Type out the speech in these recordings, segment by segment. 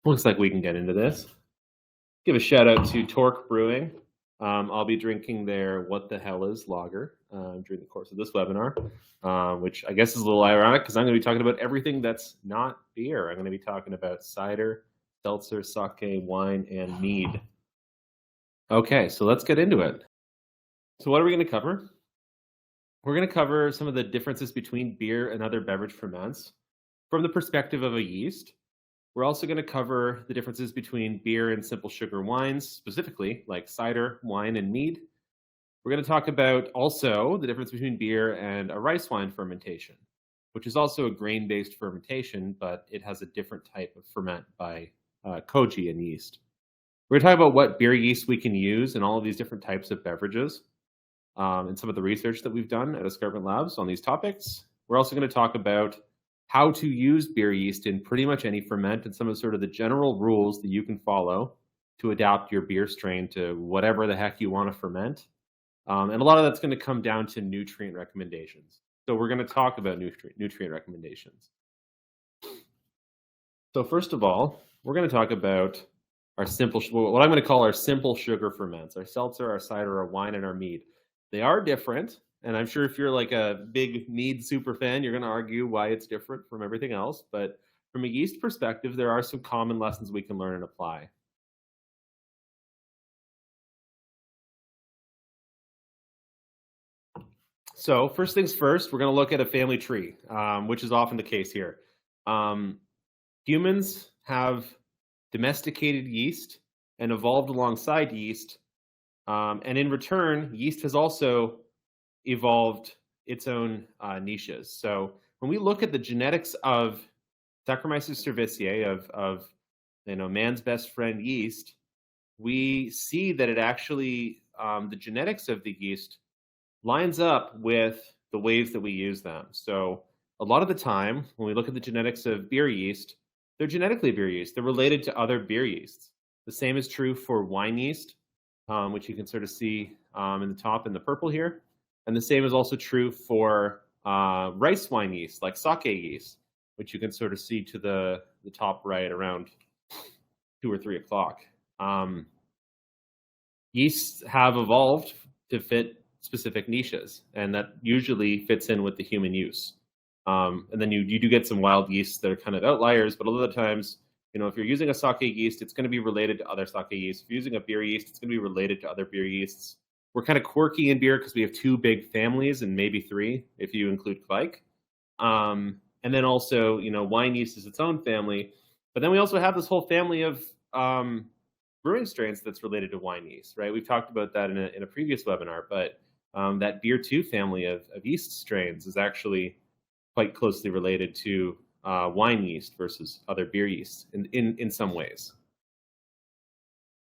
Looks like we can get into this. Give a shout out to Torque Brewing. I'll be drinking their What the Hell is lager during the course of this webinar, which I guess is a little ironic because I'm going to be talking about everything that's not beer. I'm going to be talking about cider, seltzer, sake, wine, and mead. Okay, so let's get into it. So what are we going to cover? We're going to cover some of the differences between beer and other beverage ferments from the perspective of a yeast. We're also going to cover the differences between beer and simple sugar wines, specifically like cider, wine, and mead. We're going to talk about also the difference between beer and a rice wine fermentation, which is also a grain-based fermentation, but it has a different type of ferment by Koji and yeast. We're going to talk about what beer yeast we can use in all of these different types of beverages and some of the research that we've done at Escarpment Labs on these topics. We're also going to talk about how to use beer yeast in pretty much any ferment and some of sort of the general rules that you can follow to adapt your beer strain to whatever the heck you want to ferment. And a lot of that's going to come down to nutrient recommendations. So we're going to talk about nutrient recommendations. So first of all, we're going to talk about our what I'm going to call our simple sugar ferments, our seltzer, our cider, our wine, and our mead. They are different. And I'm sure if you're like a big Mead super fan, you're going to argue why it's different from everything else. But from a yeast perspective, there are some common lessons we can learn and apply. So first things first, we're going to look at a family tree, which is often the case here. Humans have domesticated yeast and evolved alongside yeast. And in return, yeast has also evolved its own niches. So when we look at the genetics of Saccharomyces cerevisiae, of man's best friend yeast, we see that it actually the genetics of the yeast lines up with the ways that we use them. So a lot of the time, when we look at the genetics of beer yeast, they're genetically beer yeast. They're related to other beer yeasts. The same is true for wine yeast, which you can sort of see in the top in the purple here. And the same is also true for rice wine yeast, like sake yeast, which you can sort of see to the top right around 2 or 3 o'clock. Yeasts have evolved to fit specific niches, and that usually fits in with the human use. And then you do get some wild yeasts that are kind of outliers, but a lot of the times, if you're using a sake yeast, it's going to be related to other sake yeasts. If you're using a beer yeast, it's going to be related to other beer yeasts. We're kind of quirky in beer because we have 2 big families and maybe 3 if you include Kvike. And then also, wine yeast is its own family. But then we also have this whole family of brewing strains that's related to wine yeast, right? We've talked about that in a previous webinar, but that beer 2 family of yeast strains is actually quite closely related to wine yeast versus other beer yeasts in some ways.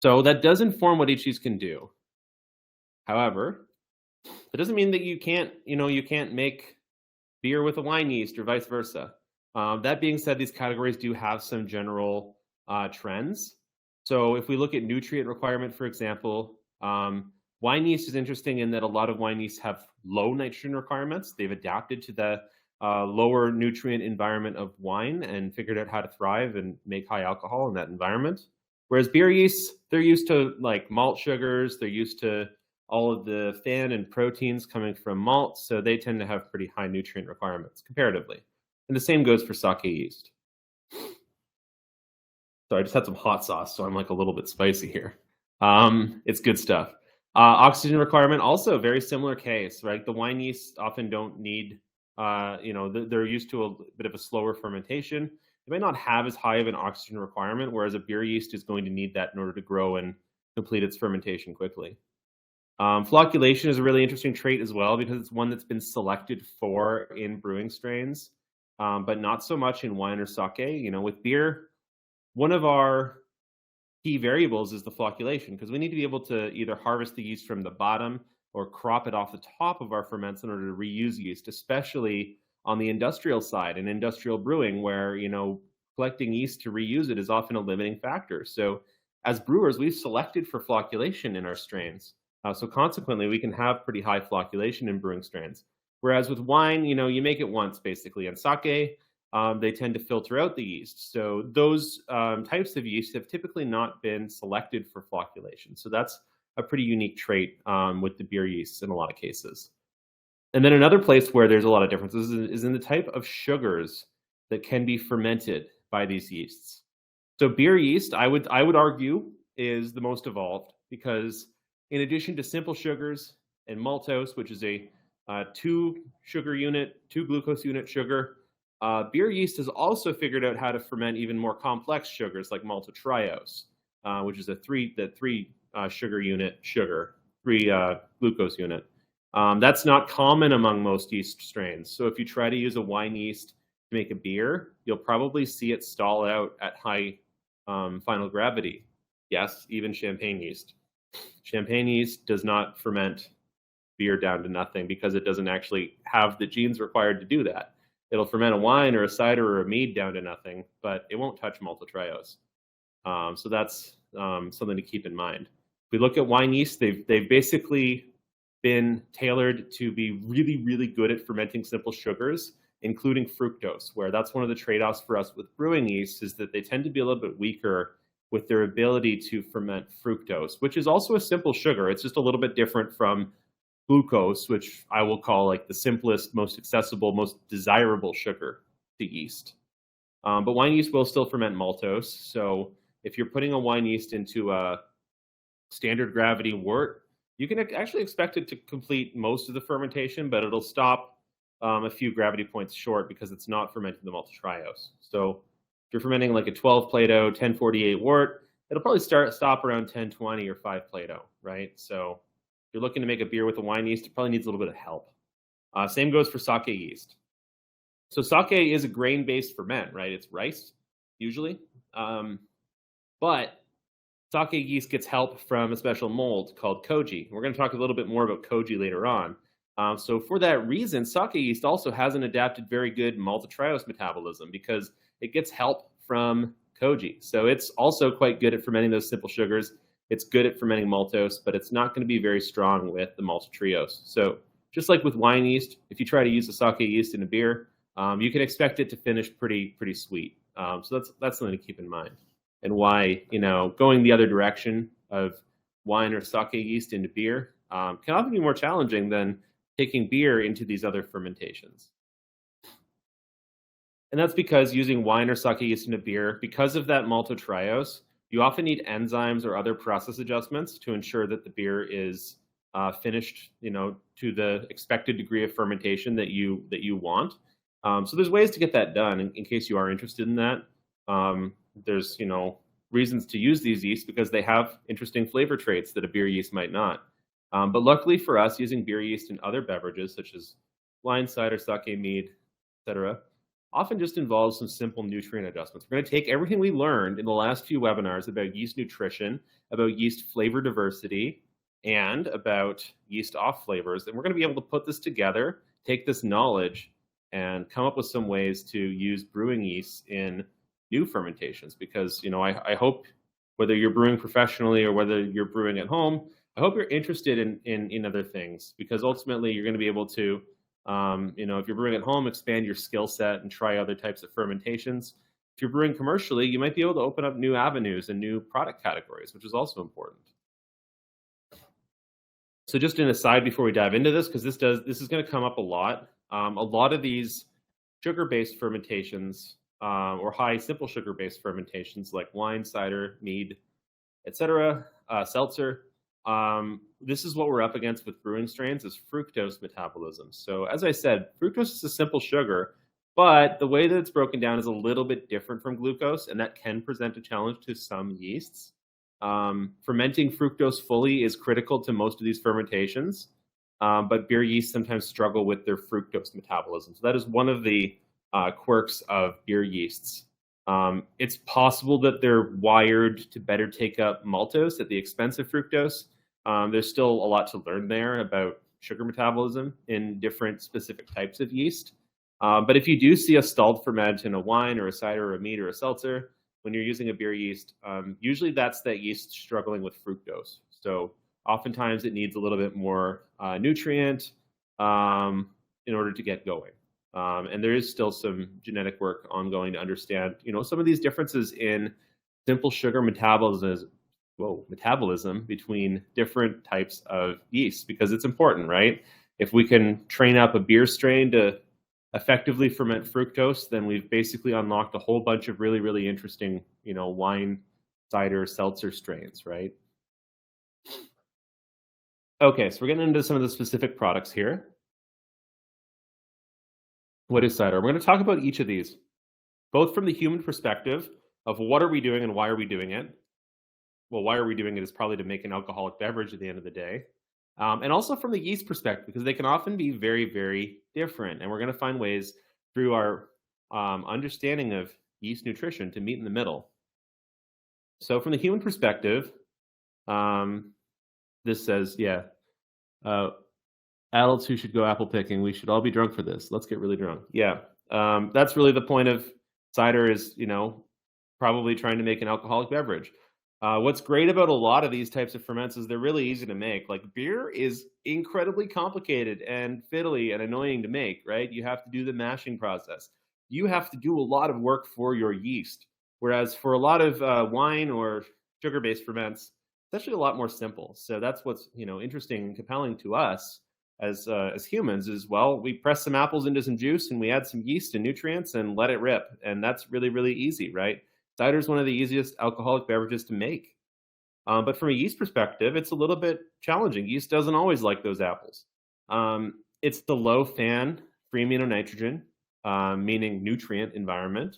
So that does inform what each yeast can do. However, that doesn't mean that you can't make beer with a wine yeast or vice versa. That being said, these categories do have some general trends. So if we look at nutrient requirement, for example, wine yeast is interesting in that a lot of wine yeasts have low nitrogen requirements. They've adapted to the lower nutrient environment of wine and figured out how to thrive and make high alcohol in that environment. Whereas beer yeasts, they're used to like malt sugars, they're used to all of the FAN and proteins coming from malt, so they tend to have pretty high nutrient requirements comparatively. And the same goes for sake yeast. So I just had some hot sauce, so I'm like a little bit spicy here. It's good stuff. Oxygen requirement, also a very similar case, right? The wine yeasts often don't need, they're used to a bit of a slower fermentation. They might not have as high of an oxygen requirement, whereas a beer yeast is going to need that in order to grow and complete its fermentation quickly. Flocculation is a really interesting trait as well because it's one that's been selected for in brewing strains, but not so much in wine or sake. With beer, one of our key variables is the flocculation because we need to be able to either harvest the yeast from the bottom or crop it off the top of our ferments in order to reuse yeast, especially on the industrial side and industrial brewing where, collecting yeast to reuse it is often a limiting factor. So as brewers, we've selected for flocculation in our strains. So consequently, we can have pretty high flocculation in brewing strains. Whereas with wine, you make it once basically. And sake, they tend to filter out the yeast. So those types of yeast have typically not been selected for flocculation. So that's a pretty unique trait with the beer yeasts in a lot of cases. And then another place where there's a lot of differences is in the type of sugars that can be fermented by these yeasts. So beer yeast, I would argue, is the most evolved because in addition to simple sugars and maltose, which is a 2 glucose unit sugar, beer yeast has also figured out how to ferment even more complex sugars like maltotriose, which is the 3 sugar unit sugar, 3 glucose unit. That's not common among most yeast strains. So if you try to use a wine yeast to make a beer, you'll probably see it stall out at high final gravity. Yes, even champagne yeast. Champagne yeast does not ferment beer down to nothing because it doesn't actually have the genes required to do that. It'll ferment a wine or a cider or a mead down to nothing, but it won't touch maltotriose. So that's something to keep in mind. If we look at wine yeast, they've basically been tailored to be really, really good at fermenting simple sugars, including fructose, where that's one of the trade-offs for us with brewing yeast is that they tend to be a little bit weaker with their ability to ferment fructose, which is also a simple sugar. It's just a little bit different from glucose, which I will call like the simplest, most accessible, most desirable sugar to yeast. But wine yeast will still ferment maltose. So if you're putting a wine yeast into a standard gravity wort, you can actually expect it to complete most of the fermentation, but it'll stop a few gravity points short because it's not fermenting the maltotriose. So if you're fermenting like a 12 Plato, 1048 wort, it'll probably stop around 1020 or 5 Plato, right? So if you're looking to make a beer with a wine yeast, it probably needs a little bit of help. Same goes for sake yeast. So sake is a grain-based ferment, right? It's rice, usually. But sake yeast gets help from a special mold called Koji. We're going to talk a little bit more about Koji later on. So for that reason, sake yeast also has an adapted very good maltotriose metabolism because it gets help from Koji. So it's also quite good at fermenting those simple sugars. It's good at fermenting maltose, but it's not going to be very strong with the maltotriose. So just like with wine yeast, if you try to use a sake yeast in a beer, you can expect it to finish pretty sweet. So that's something to keep in mind. And why, going the other direction of wine or sake yeast into beer can often be more challenging than taking beer into these other fermentations. And that's because using wine or sake yeast in a beer, because of that maltotriose, you often need enzymes or other process adjustments to ensure that the beer is finished, to the expected degree of fermentation that you want. So there's ways to get that done in case you are interested in that. There's, reasons to use these yeasts because they have interesting flavor traits that a beer yeast might not. But luckily for us, using beer yeast in other beverages such as wine, cider, sake, mead, etc., often just involves some simple nutrient adjustments. We're going to take everything we learned in the last few webinars about yeast nutrition, about yeast flavor diversity, and about yeast off flavors, and we're going to be able to put this together, take this knowledge, and come up with some ways to use brewing yeasts in new fermentations. Because I hope whether you're brewing professionally or whether you're brewing at home, I hope you're interested in other things, because ultimately you're going to be able to if you're brewing at home, expand your skill set and try other types of fermentations. If you're brewing commercially, you might be able to open up new avenues and new product categories, which is also important. So just an aside before we dive into this, because this is going to come up a lot. A lot of these sugar-based fermentations or high simple sugar-based fermentations like wine, cider, mead, etc., seltzer, this is what we're up against with brewing strains is fructose metabolism. So as I said, fructose is a simple sugar, but the way that it's broken down is a little bit different from glucose, and that can present a challenge to some yeasts. Fermenting fructose fully is critical to most of these fermentations, but beer yeasts sometimes struggle with their fructose metabolism. So that is one of the quirks of beer yeasts. It's possible that they're wired to better take up maltose at the expense of fructose. There's still a lot to learn there about sugar metabolism in different specific types of yeast. But if you do see a stalled ferment in a wine or a cider or a mead or a seltzer, when you're using a beer yeast, usually that's that yeast struggling with fructose. So oftentimes it needs a little bit more nutrient in order to get going. And there is still some genetic work ongoing to understand, some of these differences in simple sugar metabolism between different types of yeast, because it's important, right? If we can train up a beer strain to effectively ferment fructose, then we've basically unlocked a whole bunch of really, really interesting, wine, cider, seltzer strains, right? Okay, so we're getting into some of the specific products here. What is cider? We're going to talk about each of these, both from the human perspective of what are we doing and why are we doing it. Well, why are we doing it is probably to make an alcoholic beverage at the end of the day. And also from the yeast perspective, because they can often be very, very different. And we're going to find ways through our understanding of yeast nutrition to meet in the middle. So from the human perspective, this says, adults who should go apple picking, we should all be drunk for this. Let's get really drunk. Yeah, that's really the point of cider is, probably trying to make an alcoholic beverage. What's great about a lot of these types of ferments is they're really easy to make. Like beer is incredibly complicated and fiddly and annoying to make, right? You have to do the mashing process. You have to do a lot of work for your yeast. Whereas for a lot of wine or sugar-based ferments, it's actually a lot more simple. So that's what's interesting and compelling to us as humans is, well, we press some apples into some juice and we add some yeast and nutrients and let it rip. And that's really, really easy, right? Cider is one of the easiest alcoholic beverages to make. But from a yeast perspective, it's a little bit challenging. Yeast doesn't always like those apples. It's the low FAN, free amino nitrogen, meaning nutrient environment.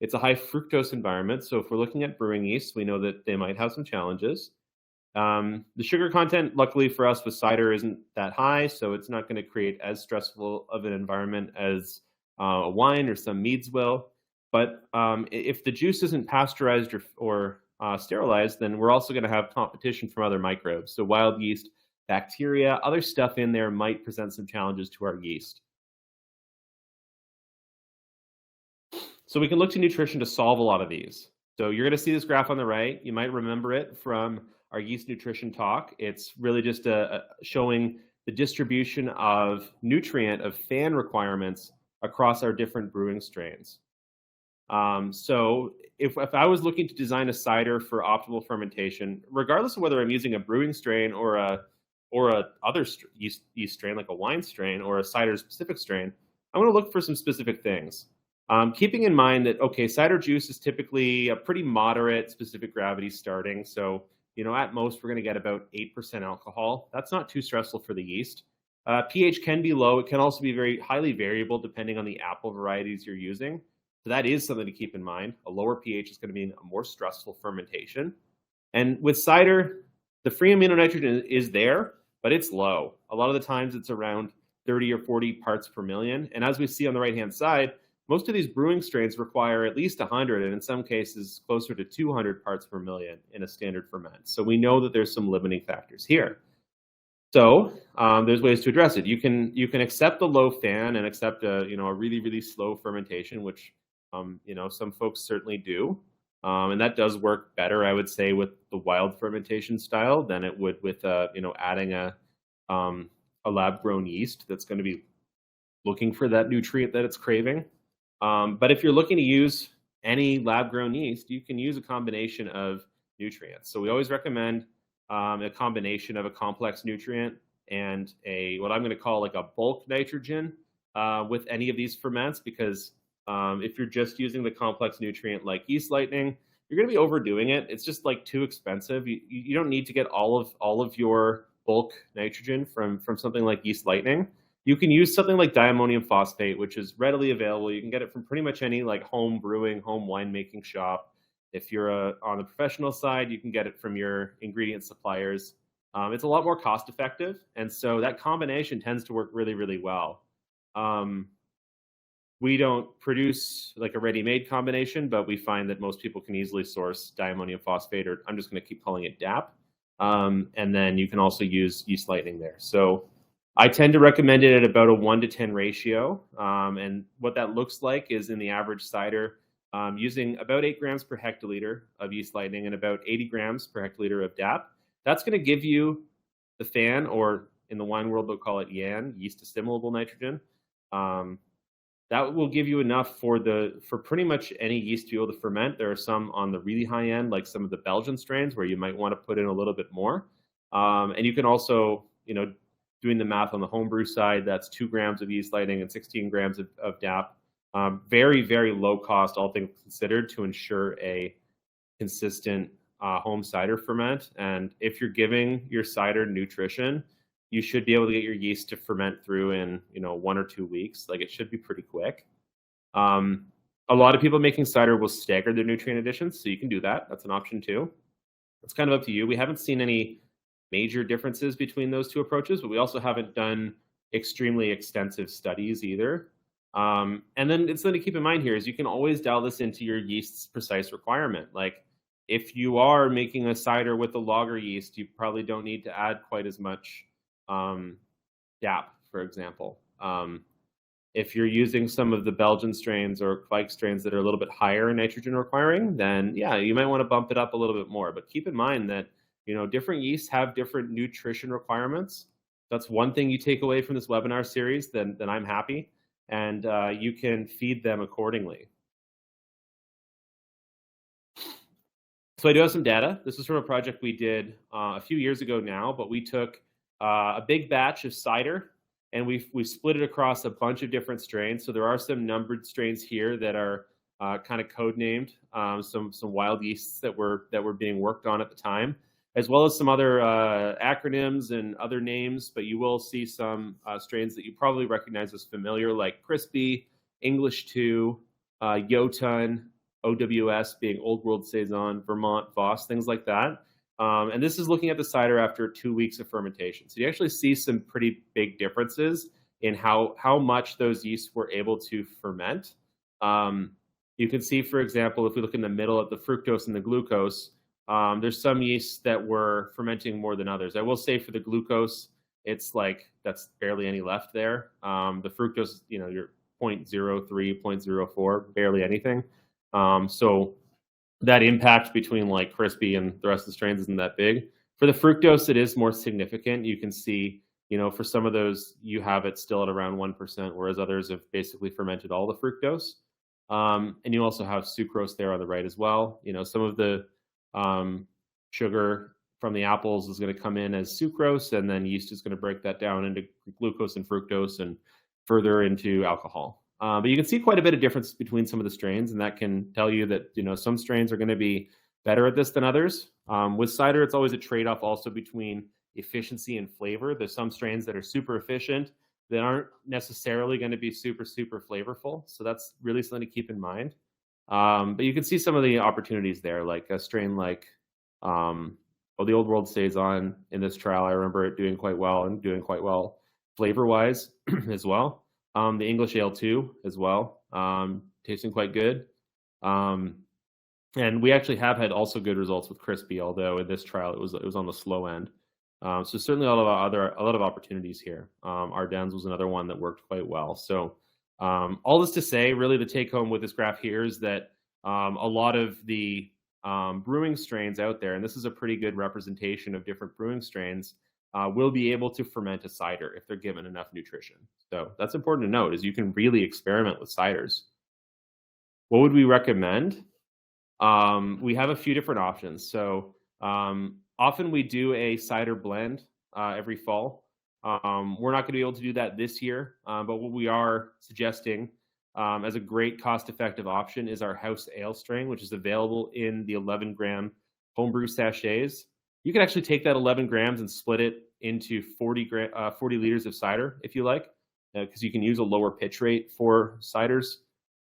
It's a high fructose environment. So if we're looking at brewing yeast, we know that they might have some challenges. The sugar content, luckily for us with cider, isn't that high. So it's not going to create as stressful of an environment as a wine or some meads will. But if the juice isn't pasteurized or sterilized, then we're also going to have competition from other microbes. So wild yeast, bacteria, other stuff in there might present some challenges to our yeast. So we can look to nutrition to solve a lot of these. So you're going to see this graph on the right. You might remember it from our yeast nutrition talk. It's really just showing the distribution of FAN requirements across our different brewing strains. So if I was looking to design a cider for optimal fermentation, regardless of whether I'm using a brewing strain or a other yeast strain like a wine strain or a cider specific strain, I'm going to look for some specific things. Keeping in mind that, okay, cider juice is typically a pretty moderate specific gravity starting. So, at most we're going to get about 8% alcohol. That's not too stressful for the yeast. pH can be low. It can also be very highly variable depending on the apple varieties you're using. So that is something to keep in mind. A lower pH is going to mean a more stressful fermentation. And with cider, the free amino nitrogen is there, but it's low. A lot of the times it's around 30 or 40 parts per million. And as we see on the right-hand side, most of these brewing strains require at least 100, and in some cases closer to 200 parts per million in a standard ferment. So we know that there's some limiting factors here. So there's ways to address it. You can accept the low FAN and accept a really, really slow fermentation, which some folks certainly do. And that does work better, I would say, with the wild fermentation style than it would with adding a lab-grown yeast that's going to be looking for that nutrient that it's craving. But if you're looking to use any lab-grown yeast, you can use a combination of nutrients. So we always recommend a combination of a complex nutrient and what I'm going to call like a bulk nitrogen with any of these ferments, because if you're just using the complex nutrient like yeast lightning, you're going to be overdoing it. It's just like too expensive. You don't need to get all of your bulk nitrogen from something like yeast lightning. You can use something like diammonium phosphate, which is readily available. You can get it from pretty much any like home brewing, home winemaking shop. If you're on the professional side, you can get it from your ingredient suppliers. It's a lot more cost effective. And so that combination tends to work really, really well. We don't produce like a ready-made combination, but we find that most people can easily source diammonium phosphate, or I'm just going to keep calling it DAP. And then you can also use yeast lightning there. So I tend to recommend it at about a 1-to-10 ratio. And what that looks like is in the average cider, using about 8 grams per hectoliter of yeast lightning and about 80 grams per hectoliter of DAP. That's going to give you the FAN, or in the wine world, they'll call it YAN, yeast assimilable nitrogen. That will give you enough for pretty much any yeast to be able to ferment. There are some on the really high end, like some of the Belgian strains, where you might want to put in a little bit more. And you can also, doing the math on the homebrew side, that's 2 grams of yeast lighting and 16 grams of DAP. Very, very low cost, all things considered, to ensure a consistent home cider ferment. And if you're giving your cider nutrition, you should be able to get your yeast to ferment through in 1 or 2 weeks. Like, it should be pretty quick. A lot of people making cider will stagger their nutrient additions, so you can do that. That's an option too. It's kind of up to you. We haven't seen any major differences between those two approaches, but we also haven't done extremely extensive studies either. And then it's something to keep in mind here is you can always dial this into your yeast's precise requirement. Like, if you are making a cider with a lager yeast, you probably don't need to add quite as much DAP, for example. If you're using some of the Belgian strains or Kvike strains that are a little bit higher in nitrogen requiring, then yeah, you might want to bump it up a little bit more. But keep in mind that different yeasts have different nutrition requirements. That's one thing you take away from this webinar series. Then I'm happy, and you can feed them accordingly. So I do have some data. This is from a project we did a few years ago now, but we took a big batch of cider and we split it across a bunch of different strains. So there are some numbered strains here that are kind of codenamed, some wild yeasts that were being worked on at the time, as well as some other acronyms and other names. But you will see some strains that you probably recognize as familiar, like Crispy, English 2, Jotun, OWS being Old World Saison, Vermont Voss, things like that. And this is looking at the cider after 2 weeks of fermentation. So you actually see some pretty big differences in how much those yeasts were able to ferment. You can see, for example, if we look in the middle at the fructose and the glucose, there's some yeasts that were fermenting more than others. I will say for the glucose, it's like that's barely any left there. The fructose, you're 0.03, 0.04, barely anything. So that impact between like Crispy and the rest of the strains isn't that big. For the fructose, it is more significant. You can see, for some of those, you have it still at around 1%, whereas others have basically fermented all the fructose. And you also have sucrose there on the right as well. Some of the sugar from the apples is going to come in as sucrose, and then yeast is going to break that down into glucose and fructose and further into alcohol. But you can see quite a bit of difference between some of the strains, and that can tell you that some strains are going to be better at this than others. With cider, it's always a trade-off also between efficiency and flavor. There's some strains that are super efficient that aren't necessarily going to be super flavorful. So that's really something to keep in mind. But you can see some of the opportunities there, like a strain like the Old World Saison in this trial. I remember it doing quite well flavor-wise as well. The English Ale 2 as well, tasting quite good. And we actually have had also good results with Crispy, although in this trial it was on the slow end. So certainly a lot of opportunities here. Ardennes was another one that worked quite well. So all this to say, really the take home with this graph here is that a lot of the brewing strains out there, and this is a pretty good representation of different brewing strains, will be able to ferment a cider if they're given enough nutrition. So that's important to note, is you can really experiment with ciders. What would we recommend? We have a few different options. So often we do a cider blend every fall. We're not going to be able to do that this year, but what we are suggesting as a great cost-effective option is our house ale strain, which is available in the 11-gram homebrew sachets. You can actually take that 11 grams and split it into 40 liters of cider if you like, because you can use a lower pitch rate for ciders.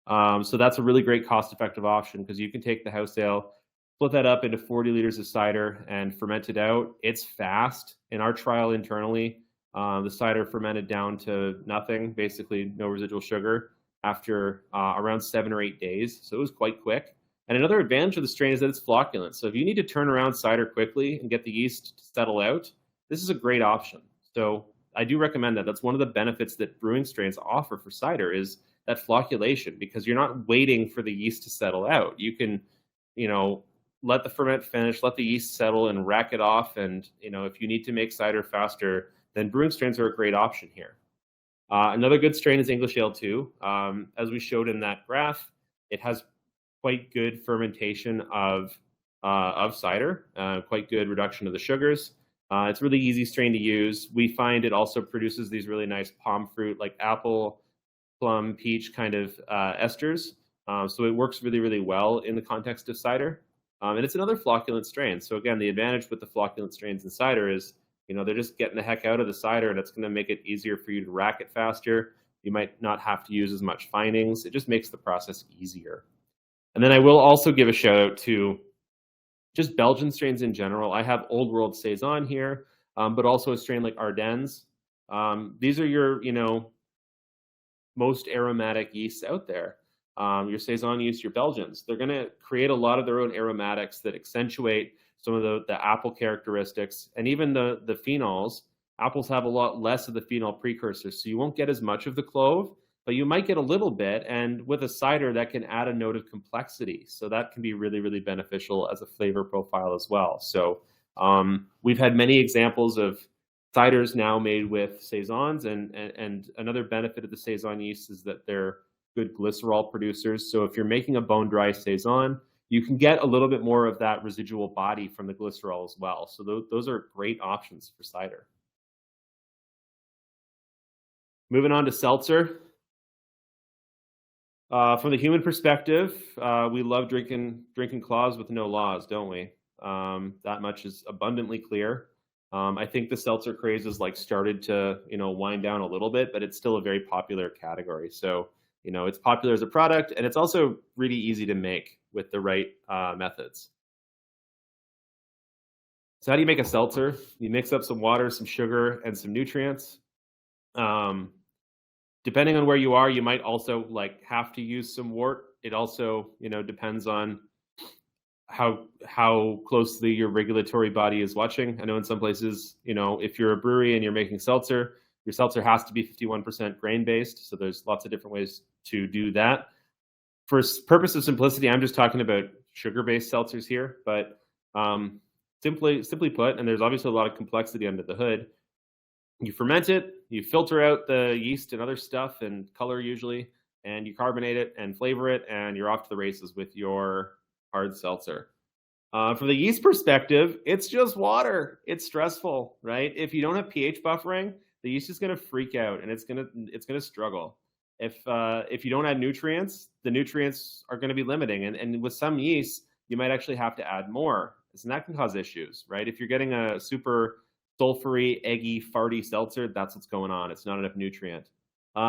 So that's a really great cost-effective option, because you can take the house ale, split that up into 40 liters of cider and ferment it out. It's fast. In our trial internally, the cider fermented down to nothing, basically no residual sugar, after around 7 or 8 days. So it was quite quick. And another advantage of the strain is that it's flocculent. So if you need to turn around cider quickly and get the yeast to settle out, this is a great option. So I do recommend that. That's one of the benefits that brewing strains offer for cider, is that flocculation, because you're not waiting for the yeast to settle out. You can, let the ferment finish, let the yeast settle and rack it off. And, if you need to make cider faster, then brewing strains are a great option here. Another good strain is English Ale 2. As we showed in that graph, it has quite good fermentation of cider, quite good reduction of the sugars. It's really easy strain to use. We find it also produces these really nice palm fruit, like apple, plum, peach kind of esters. So it works really, really well in the context of cider. And it's another flocculent strain. So again, the advantage with the flocculent strains in cider is, they're just getting the heck out of the cider, and it's going to make it easier for you to rack it faster. You might not have to use as much finings. It just makes the process easier. And then I will also give a shout out to just Belgian strains in general. I have Old World Saison here, but also a strain like Ardennes. These are your, most aromatic yeasts out there. Your Saison yeast, your Belgians. They're going to create a lot of their own aromatics that accentuate some of the apple characteristics, and even the phenols. Apples have a lot less of the phenol precursors, so you won't get as much of the clove, but you might get a little bit. And with a cider, that can add a note of complexity. So that can be really, really beneficial as a flavor profile as well. So we've had many examples of ciders now made with Saisons, and another benefit of the Saison yeast is that they're good glycerol producers. So if you're making a bone dry Saison, you can get a little bit more of that residual body from the glycerol as well. So those are great options for cider. Moving on to seltzer. From the human perspective, we love drinking claws with no laws, don't we? That much is abundantly clear. I think the seltzer craze has started to wind down a little bit, but it's still a very popular category. So it's popular as a product, and it's also really easy to make with the right methods. So how do you make a seltzer? You mix up some water, some sugar, and some nutrients. Depending on where you are, you might also have to use some wort. It also depends on how closely your regulatory body is watching. I know in some places, if you're a brewery and you're making seltzer, your seltzer has to be 51% grain based. So there's lots of different ways to do that. For purpose of simplicity, I'm just talking about sugar-based seltzers here, but simply put, and there's obviously a lot of complexity under the hood, you ferment it, you filter out the yeast and other stuff and color usually, and you carbonate it and flavor it, and you're off to the races with your hard seltzer. From the yeast perspective, it's just water. It's stressful, right? If you don't have pH buffering, the yeast is going to freak out, and it's going to struggle. If you don't add nutrients, the nutrients are going to be limiting, and with some yeasts, you might actually have to add more, and that can cause issues, right? If you're getting a super sulfury, eggy, farty seltzer, that's what's going on. It's not enough nutrient.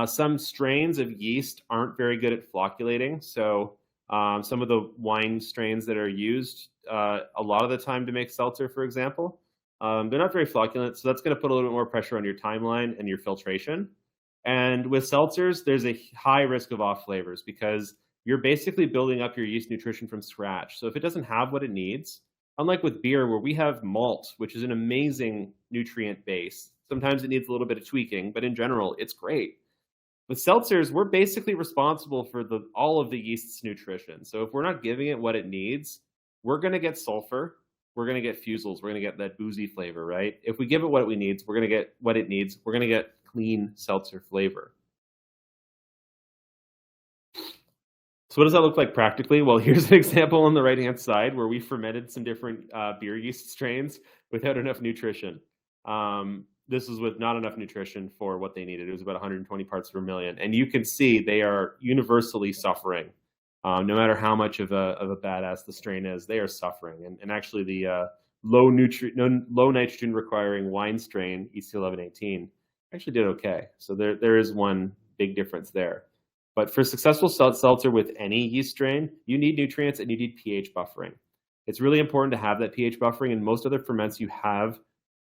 Some strains of yeast aren't very good at flocculating, so some of the wine strains that are used a lot of the time to make seltzer, for example, they're not very flocculent, so that's going to put a little bit more pressure on your timeline and your filtration. And with seltzers, there's a high risk of off flavors because you're basically building up your yeast nutrition from scratch. So if it doesn't have what it needs, unlike with beer where we have malt, which is an amazing nutrient base, sometimes it needs a little bit of tweaking, but in general, it's great. With seltzers, we're basically responsible for all of the yeast's nutrition. So if we're not giving it what it needs, we're going to get sulfur, we're going to get fusels, we're going to get that boozy flavor, right? If we give it what it needs, we're going to get what it needs. We're going to get clean seltzer flavor. So what does that look like practically? Well, here's an example on the right-hand side where we fermented some different beer yeast strains without enough nutrition. This is with not enough nutrition for what they needed. It was about 120 parts per million. And you can see they are universally suffering. No matter how much of a badass the strain is, they are suffering. And actually the low nitrogen requiring wine strain, EC1118, actually did okay. So there is one big difference there. But for successful seltzer with any yeast strain, you need nutrients and you need pH buffering. It's really important to have that pH buffering. In most other ferments, you have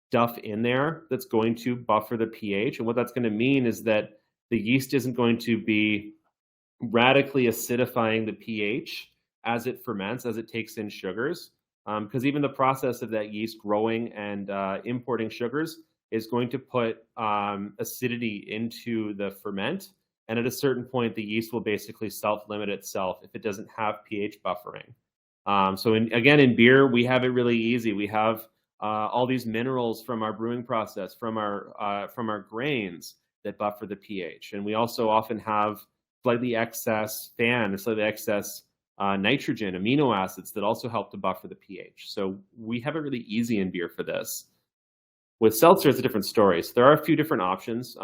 stuff in there that's going to buffer the pH. And what that's going to mean is that the yeast isn't going to be radically acidifying the pH as it ferments, as it takes in sugars. Because even the process of that yeast growing and importing sugars is going to put acidity into the ferment. And at a certain point, the yeast will basically self-limit itself if it doesn't have pH buffering. So in beer, we have it really easy. We have all these minerals from our brewing process, from our grains that buffer the pH. And we also often have slightly excess nitrogen, amino acids that also help to buffer the pH. So we have it really easy in beer for this. With seltzer, it's a different story. So there are a few different options.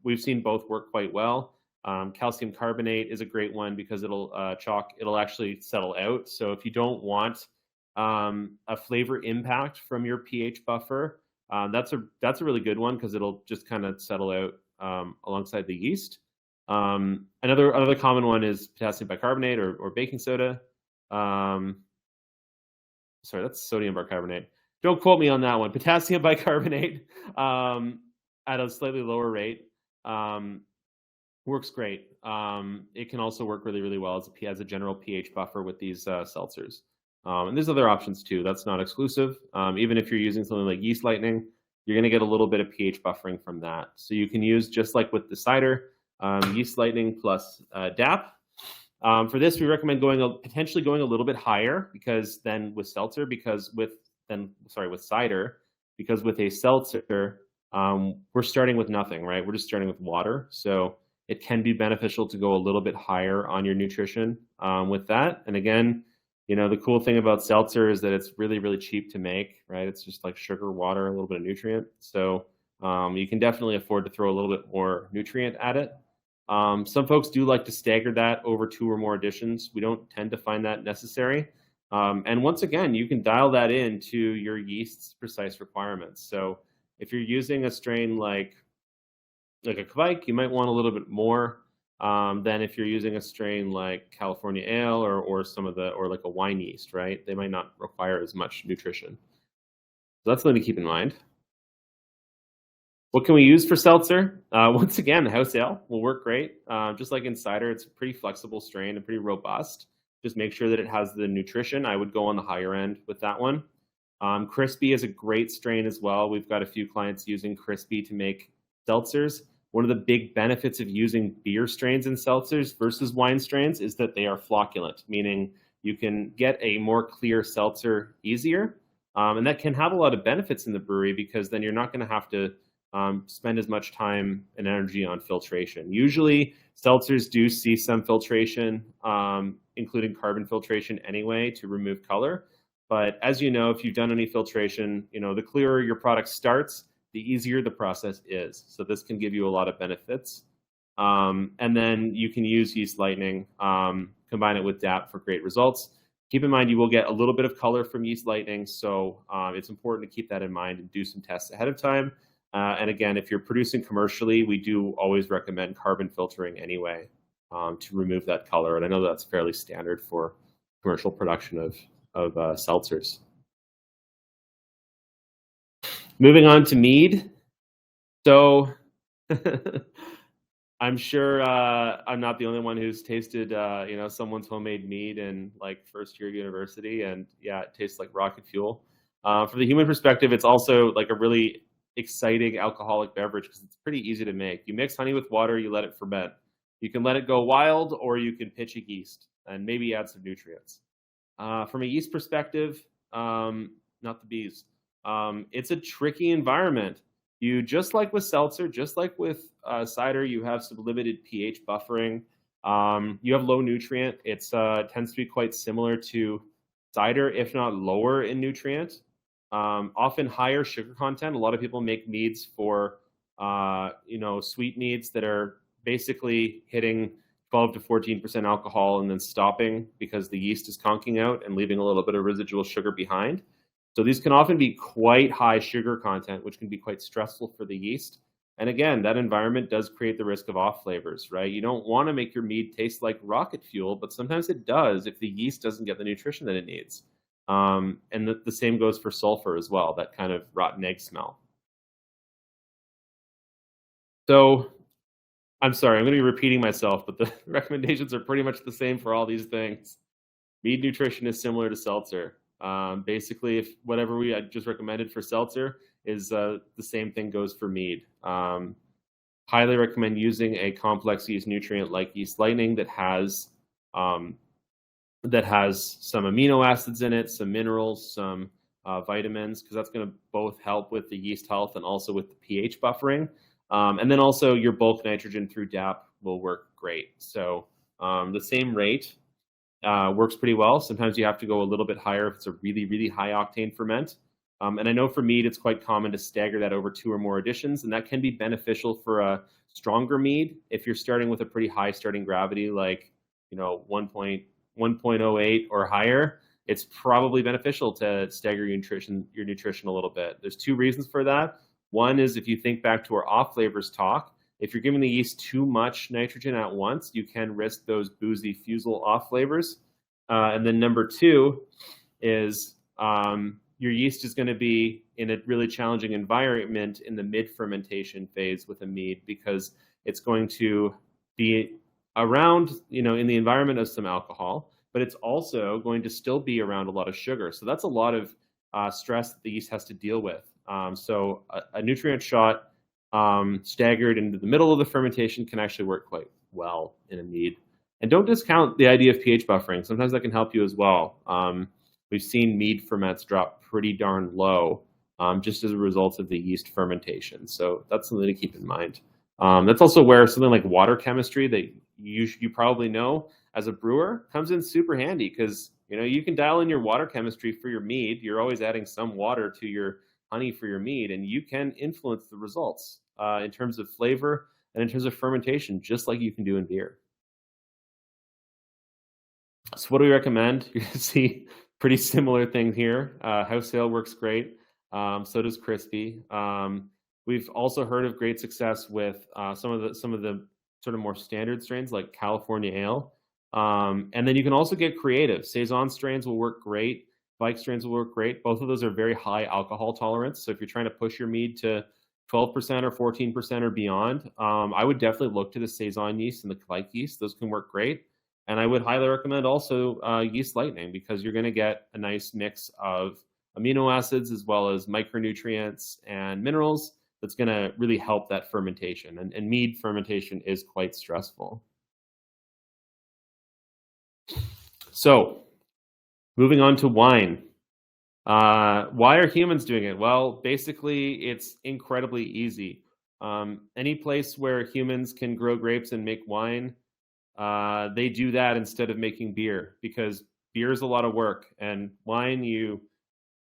We've seen both work quite well. Calcium carbonate is a great one because it'll actually settle out. So if you don't want a flavor impact from your pH buffer, that's a really good one because it'll just kind of settle out alongside the yeast. Another common one is potassium bicarbonate or baking soda. Sorry, that's sodium bicarbonate. Don't quote me on that one. Potassium bicarbonate at a slightly lower rate works great. It can also work really, really well as a general pH buffer with these seltzers. And there's other options too. That's not exclusive. Even if you're using something like yeast lightning, you're going to get a little bit of pH buffering from that. So you can use, just like with the cider, yeast lightning plus DAP. For this, we recommend potentially going a little bit higher because then with seltzer, with cider, because with a seltzer, we're starting with nothing, right? We're just starting with water. So it can be beneficial to go a little bit higher on your nutrition with that. And again, the cool thing about seltzer is that it's really, really cheap to make, right? It's just like sugar, water, a little bit of nutrient. So you can definitely afford to throw a little bit more nutrient at it. Some folks do like to stagger that over 2 or more additions. We don't tend to find that necessary. And once again, you can dial that into your yeast's precise requirements. So if you're using a strain like a Kvike, you might want a little bit more than if you're using a strain like California Ale or like a wine yeast, right? They might not require as much nutrition. So that's something to keep in mind. What can we use for seltzer? Once again, the house ale will work great. Just like in cider, it's a pretty flexible strain and pretty robust. Just make sure that it has the nutrition. I would go on the higher end with that one. Crispy is a great strain as well. We've got a few clients using Crispy to make seltzers. One of the big benefits of using beer strains in seltzers versus wine strains is that they are flocculent, meaning you can get a more clear seltzer easier. And that can have a lot of benefits in the brewery because then you're not going to have to spend as much time and energy on filtration. Usually, seltzers do see some filtration, including carbon filtration anyway, to remove color. But as you know, if you've done any filtration, the clearer your product starts, the easier the process is. So this can give you a lot of benefits. And then you can use yeast lightning, combine it with DAP for great results. Keep in mind, you will get a little bit of color from yeast lightning. So it's important to keep that in mind and do some tests ahead of time. And again, if you're producing commercially, we do always recommend carbon filtering anyway to remove that color. And I know that's fairly standard for commercial production of seltzers. Moving on to mead. So I'm sure I'm not the only one who's tasted someone's homemade mead in like first year university, and yeah, it tastes like rocket fuel. From the human perspective, it's also like a really exciting alcoholic beverage because it's pretty easy to make. You mix honey with water, you let it ferment. You can let it go wild, or you can pitch a yeast and maybe add some nutrients. From a yeast perspective, not the bees. It's a tricky environment. You, just like with seltzer, just like with cider, you have some limited pH buffering. You have low nutrient. It tends to be quite similar to cider, if not lower in nutrient. Often higher sugar content. A lot of people make meads for sweet meads that are basically hitting 12 to 14% alcohol and then stopping because the yeast is conking out and leaving a little bit of residual sugar behind. So these can often be quite high sugar content, which can be quite stressful for the yeast. And again, that environment does create the risk of off flavors, right? You don't want to make your mead taste like rocket fuel, but sometimes it does if the yeast doesn't get the nutrition that it needs. And the same goes for sulfur as well, that kind of rotten egg smell. So I'm sorry, I'm going to be repeating myself, but the recommendations are pretty much the same for all these things. Mead nutrition is similar to seltzer. Basically, if whatever I just recommended for seltzer is the same thing goes for mead. Highly recommend using a complex yeast nutrient like yeast lightning that has some amino acids in it, some minerals, some vitamins, because that's going to both help with the yeast health and also with the pH buffering. And then also your bulk nitrogen through DAP will work great. So the same rate works pretty well. Sometimes you have to go a little bit higher if it's a really, really high octane ferment. And I know for mead, it's quite common to stagger that over 2 or more additions, and that can be beneficial for a stronger mead. If you're starting with a pretty high starting gravity, like 1.08 or higher, it's probably beneficial to stagger your nutrition a little bit. There's 2 reasons for that. One is, if you think back to our off flavors talk, if you're giving the yeast too much nitrogen at once, you can risk those boozy fusel off flavors. And then number 2 is your yeast is going to be in a really challenging environment in the mid fermentation phase with a mead, because it's going to be around, in the environment of some alcohol, but it's also going to still be around a lot of sugar. So that's a lot of stress that the yeast has to deal with. So a nutrient shot staggered into the middle of the fermentation can actually work quite well in a mead. And don't discount the idea of pH buffering. Sometimes that can help you as well. We've seen mead ferments drop pretty darn low just as a result of the yeast fermentation. So that's something to keep in mind. That's also where something like water chemistry that you probably know as a brewer comes in super handy, because you can dial in your water chemistry for your mead. You're always adding some water to your honey for your mead, and you can influence the results in terms of flavor and in terms of fermentation, just like you can do in beer. So what do we recommend? You're going to see pretty similar thing here. House ale works great. So does crispy. We've also heard of great success with some of the sort of more standard strains like California ale. And then you can also get creative. Saison strains will work great. Bike strains will work great. Both of those are very high alcohol tolerance. So if you're trying to push your mead to 12% or 14% or beyond, I would definitely look to the Saison yeast and the Kvike yeast. Those can work great. And I would highly recommend also yeast lightning, because you're going to get a nice mix of amino acids as well as micronutrients and minerals that's going to really help that fermentation. And mead fermentation is quite stressful. So moving on to wine. Why are humans doing it? Well, basically, it's incredibly easy. Any place where humans can grow grapes and make wine, they do that instead of making beer, because beer is a lot of work, and wine,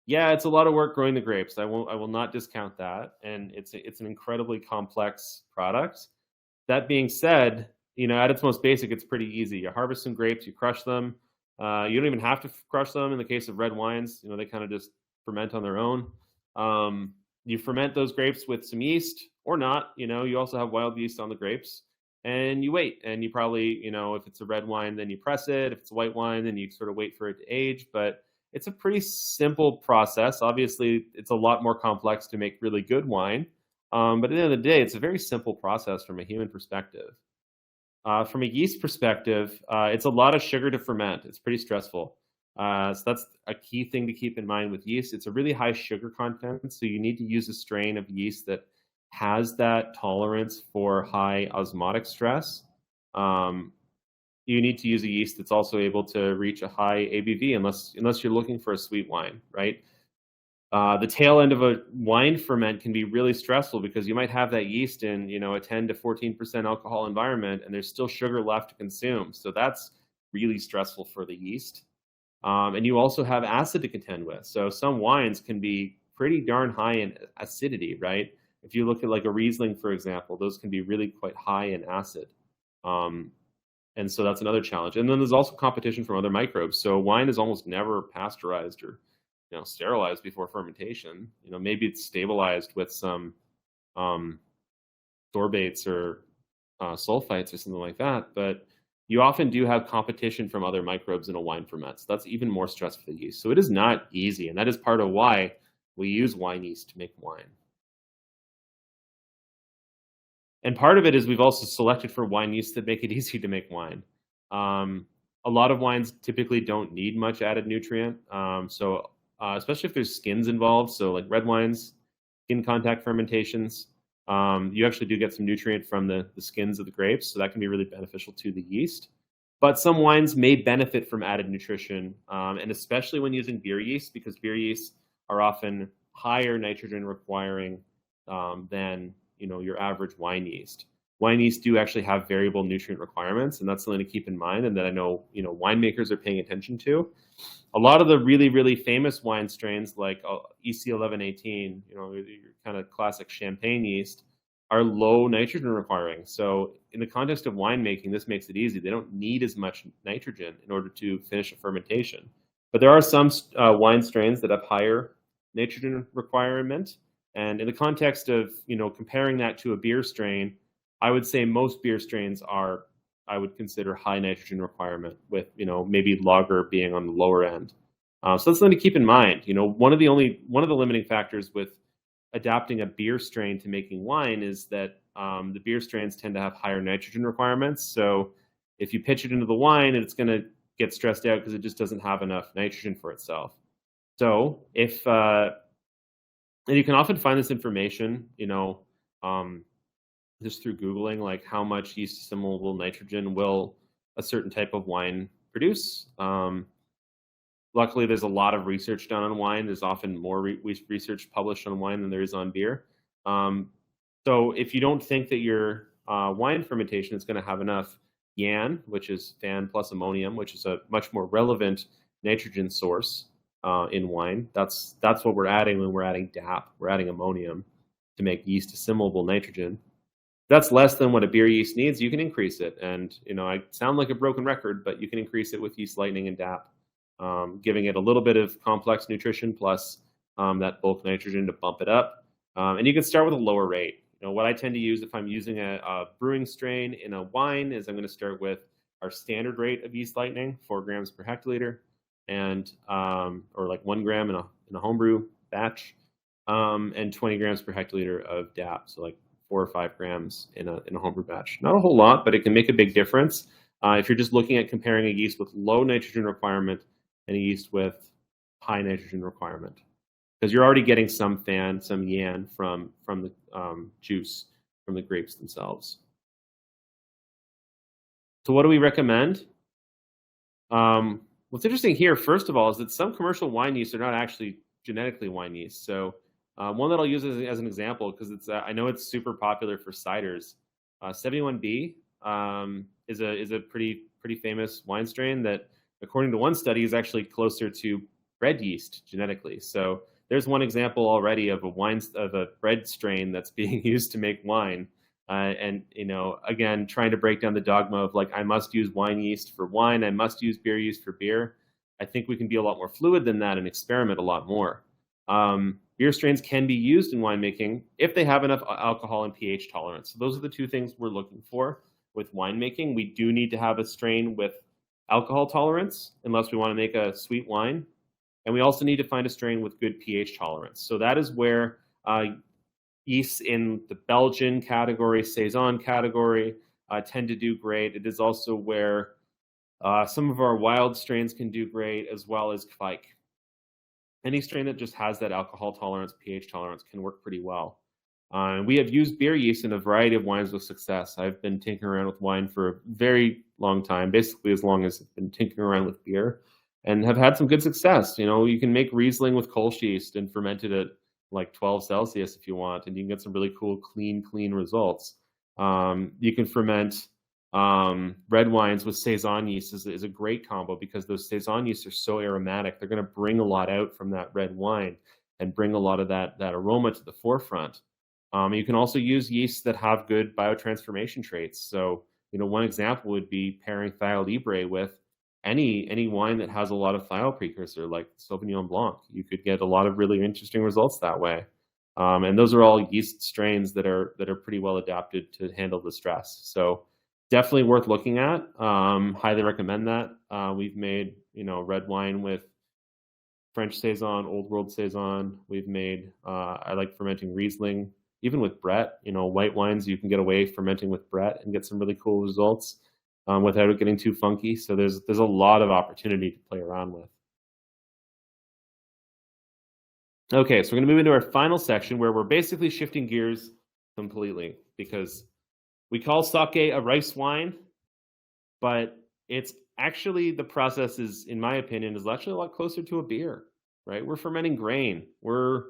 it's a lot of work growing the grapes. I will not discount that, and it's an incredibly complex product. That being said, at its most basic, it's pretty easy. You harvest some grapes, you crush them. You don't even have to crush them. In the case of red wines, they kind of just ferment on their own. You ferment those grapes with some yeast or not. You also have wild yeast on the grapes. And you wait, and you probably, if it's a red wine, then you press it. If it's a white wine, then you sort of wait for it to age. But it's a pretty simple process. Obviously, it's a lot more complex to make really good wine. But at the end of the day, it's a very simple process from a human perspective. From a yeast perspective, it's a lot of sugar to ferment. It's pretty stressful. So that's a key thing to keep in mind with yeast. It's a really high sugar content, so you need to use a strain of yeast that has that tolerance for high osmotic stress. You need to use a yeast that's also able to reach a high ABV, unless you're looking for a sweet wine, right? The tail end of a wine ferment can be really stressful, because you might have that yeast in, a 10 to 14% alcohol environment, and there's still sugar left to consume. So that's really stressful for the yeast. And you also have acid to contend with. So some wines can be pretty darn high in acidity, right? If you look at like a Riesling, for example, those can be really quite high in acid. And so that's another challenge. And then there's also competition from other microbes. So wine is almost never pasteurized or sterilized before fermentation. Maybe it's stabilized with some sorbates or sulfites or something like that. But you often do have competition from other microbes in a wine ferment. So that's even more stress for the yeast. So it is not easy. And that is part of why we use wine yeast to make wine. And part of it is we've also selected for wine yeast that make it easy to make wine. A lot of wines typically don't need much added nutrient. Especially if there's skins involved. So like red wines, skin contact fermentations, you actually do get some nutrient from the skins of the grapes. So that can be really beneficial to the yeast. But some wines may benefit from added nutrition, and especially when using beer yeast, because beer yeasts are often higher nitrogen requiring than your average wine yeast. Wine yeast do actually have variable nutrient requirements, and that's something to keep in mind, and that I know winemakers are paying attention to. A lot of the really, really famous wine strains like EC1118, your kind of classic champagne yeast, are low nitrogen requiring. So in the context of winemaking, this makes it easy. They don't need as much nitrogen in order to finish a fermentation. But there are some wine strains that have higher nitrogen requirement. And in the context of comparing that to a beer strain, I would say most beer strains I would consider high nitrogen requirement, with maybe lager being on the lower end. So that's something to keep in mind. One of the limiting factors with adapting a beer strain to making wine is that the beer strains tend to have higher nitrogen requirements. So if you pitch it into the wine, it's going to get stressed out because it just doesn't have enough nitrogen for itself. So if and you can often find this information, just through Googling, like how much yeast assimilable nitrogen will a certain type of wine produce. Luckily, there's a lot of research done on wine. There's often more research published on wine than there is on beer. So if you don't think that your wine fermentation is going to have enough YAN, which is FAN plus ammonium, which is a much more relevant nitrogen source in wine, that's what we're adding when we're adding DAP. We're adding ammonium to make yeast assimilable nitrogen. If that's less than what a beer yeast needs, you can increase it. And I sound like a broken record, but you can increase it with yeast lightning and DAP. Giving it a little bit of complex nutrition plus that bulk nitrogen to bump it up. And you can start with a lower rate. What I tend to use if I'm using a brewing strain in a wine is I'm going to start with our standard rate of yeast lightning, 4 grams per hectoliter, and or like 1 gram in a homebrew batch, and 20 grams per hectoliter of DAP, so like 4 or 5 grams in a homebrew batch. Not a whole lot, but it can make a big difference if you're just looking at comparing a yeast with low nitrogen requirement and a yeast with high nitrogen requirement, because you're already getting some FAN, some YAN from the juice from the grapes themselves. So what do we recommend? What's interesting here, first of all, is that some commercial wine yeasts are not actually genetically wine yeast. So one that I'll use as an example, because I know it's super popular for ciders. 71B is a pretty famous wine strain that, according to one study, is actually closer to bread yeast genetically. So there's one example already of a bread strain that's being used to make wine. And again, trying to break down the dogma of like, I must use wine yeast for wine, I must use beer yeast for beer. I think we can be a lot more fluid than that and experiment a lot more. Beer strains can be used in winemaking if they have enough alcohol and pH tolerance. So those are the two things we're looking for with winemaking. We do need to have a strain with alcohol tolerance unless we want to make a sweet wine. And we also need to find a strain with good pH tolerance. So that is where yeasts in the Belgian category, Saison category, tend to do great. It is also where some of our wild strains can do great, as well as Kveik. Any strain that just has that alcohol tolerance, pH tolerance, can work pretty well. We have used beer yeast in a variety of wines with success. I've been tinkering around with wine for a very long time, basically as long as I've been tinkering around with beer, and have had some good success. You can make Riesling with Kolsch yeast and ferment it at like 12 Celsius if you want, and you can get some really cool, clean results. You can ferment red wines with Saison yeast is a great combo, because those Saison yeasts are so aromatic. They're going to bring a lot out from that red wine and bring a lot of that aroma to the forefront. You can also use yeasts that have good biotransformation traits. So, one example would be pairing Thiol Libre with any wine that has a lot of thiol precursor, like Sauvignon Blanc. You could get a lot of really interesting results that way. And those are all yeast strains that are pretty well adapted to handle the stress. So definitely worth looking at. Highly recommend that. We've made, red wine with French Saison, Old World Saison. We've made, I like fermenting Riesling, even with Brett. White wines, you can get away fermenting with Brett and get some really cool results without it getting too funky. So there's a lot of opportunity to play around with. Okay, so we're going to move into our final section, where we're basically shifting gears completely, because we call sake a rice wine, but it's actually, the process is, in my opinion, is actually a lot closer to a beer, right? We're fermenting grain. We're